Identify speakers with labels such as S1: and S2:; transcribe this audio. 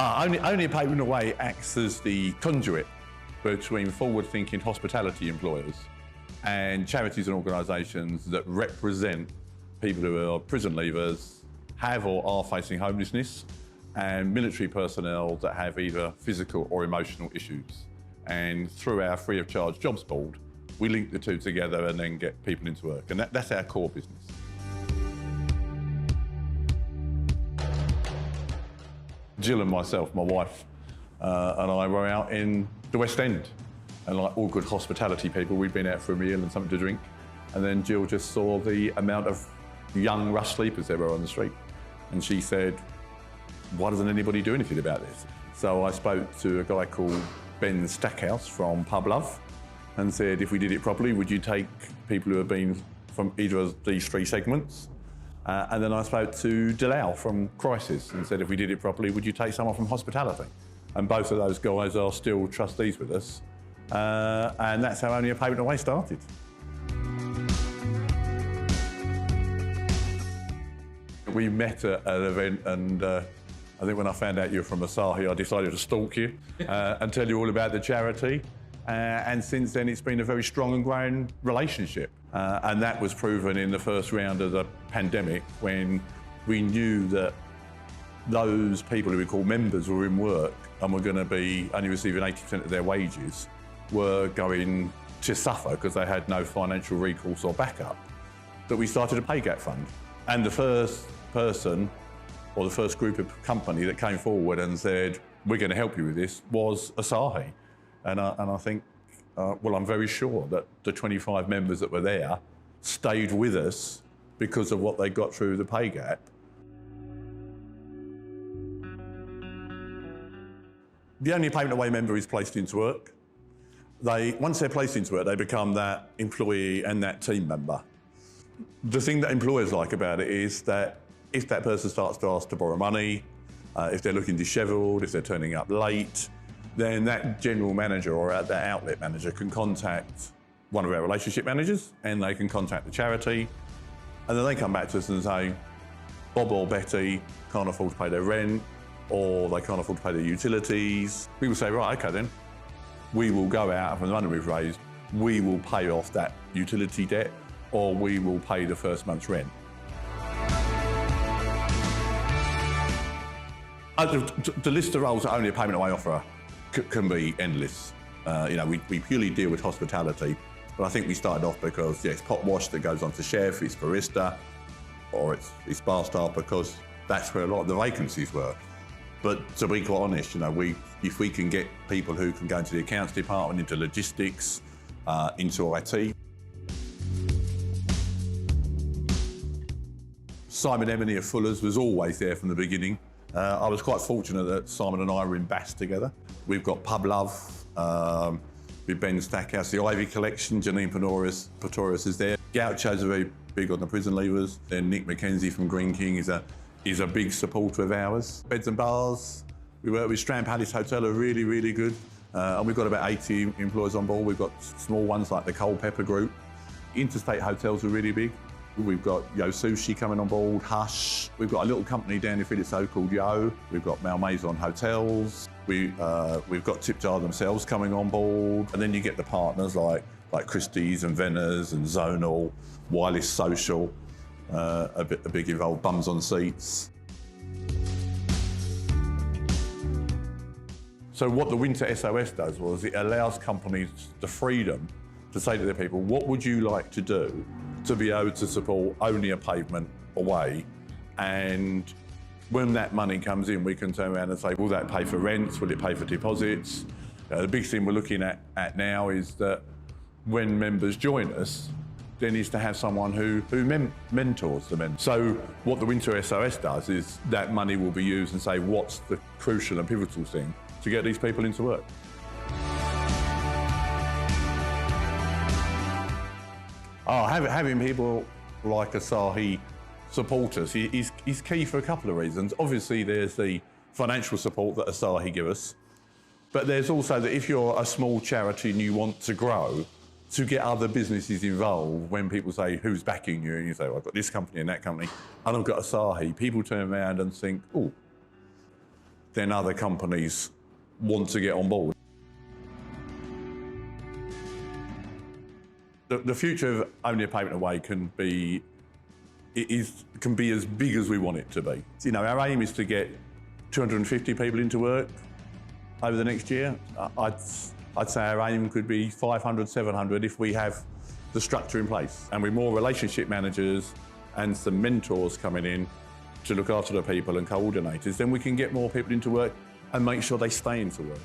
S1: Only A Pavement Away acts as the conduit between forward-thinking hospitality employers and charities and organisations that represent people who are prison leavers, have or are facing homelessness, and military personnel that have either physical or emotional issues. And through our free of charge jobs board, we link the two together and then get people into work. And that's our core business. Jill and myself, my wife, and I were out in the West End. And like all good hospitality people, we'd been out for a meal and something to drink. And then Jill just saw the amount of young rush sleepers there were on the street. And she said, why doesn't anybody do anything about this? So I spoke to a guy called Ben Stackhouse from Pub Love and said, if we did it properly, would you take people who have been from either of these three segments? And then I spoke to Delau from Crisis and said, if we did it properly, would you take someone from hospitality? And both of those guys are still trustees with us. And that's how Only A Pavement Away started. We met at an event, and I think when I found out you were from Asahi, I decided to stalk you and tell you all about the charity. And since then, it's been a very strong and growing relationship. And that was proven in the first round of the pandemic, when we knew that those people who we call members were in work and were going to be only receiving 80% of their wages were going to suffer because they had no financial recourse or backup, that we started a pay gap fund. And the first person, or the first group of company that came forward and said, we're going to help you with this, was Asahi. And I think, well, I'm very sure that the 25 members that were there stayed with us because of what they got through the pay gap. The Only A Pavement Away member is placed into work. Once they're placed into work, they become that employee and that team member. The thing that employers like about it is that if that person starts to ask to borrow money, if they're looking dishevelled, if they're turning up late, then that general manager or that outlet manager can contact one of our relationship managers, and they can contact the charity, and then they come back to us and say, Bob or Betty can't afford to pay their rent, or they can't afford to pay their utilities. We will say, right, okay then, we will go out from the money we've raised, we will pay off that utility debt, or we will pay the first month's rent. The list of roles that Only A Pavement Away offer can be endless. You know, we purely deal with hospitality, but I think we started off because, yeah, it's pot wash that goes on to chef, it's barista, or it's bar staff, because that's where a lot of the vacancies were. But to be quite honest, you know, if we can get people who can go into the accounts department, into logistics, into IT. Simon Emily of Fuller's was always there from the beginning. I was quite fortunate that Simon and I were in Bass together. We've got Pub Love, with Ben Stackhouse, the Ivy Collection, Janine Pretorius is there. Gaucho's are very big on the prison leavers. Then Nick McKenzie from Green King is a big supporter of ours. Beds and Bars, we work with Strand Palace Hotel, are really, really good. And we've got about 80 employees on board. We've got small ones like the Cold Pepper Group. Interstate Hotels are really big. We've got Yo Sushi coming on board, Hush. We've got a little company down in Felixstowe called Yo. We've got Malmaison Hotels. We've got Tip Jar themselves coming on board. And then you get the partners like Christie's and Venner's and Zonal, Wireless Social, a big involved Bums on Seats. So what the Winter SOS does was it allows companies the freedom to say to their people, what would you like to do to be able to support Only A Pavement Away? And when that money comes in, we can turn around and say, will that pay for rents? Will it pay for deposits? The big thing we're looking at now is that when members join us, there needs to have someone who mentors the men. So what the Winter SOS does is that money will be used and say, what's the crucial and pivotal thing to get these people into work? Having people like Asahi support us is key for a couple of reasons. Obviously, there's the financial support that Asahi give us, but there's also that if you're a small charity and you want to grow, to get other businesses involved. When people say, who's backing you? And you say, well, I've got this company and that company, and I've got Asahi. People turn around and think, oh, then other companies want to get on board. The future of Only A Pavement Away can be as big as we want it to be. You know, our aim is to get 250 people into work over the next year. I'd say our aim could be 500, 700 if we have the structure in place. And with more relationship managers and some mentors coming in to look after the people and coordinators, then we can get more people into work and make sure they stay into work.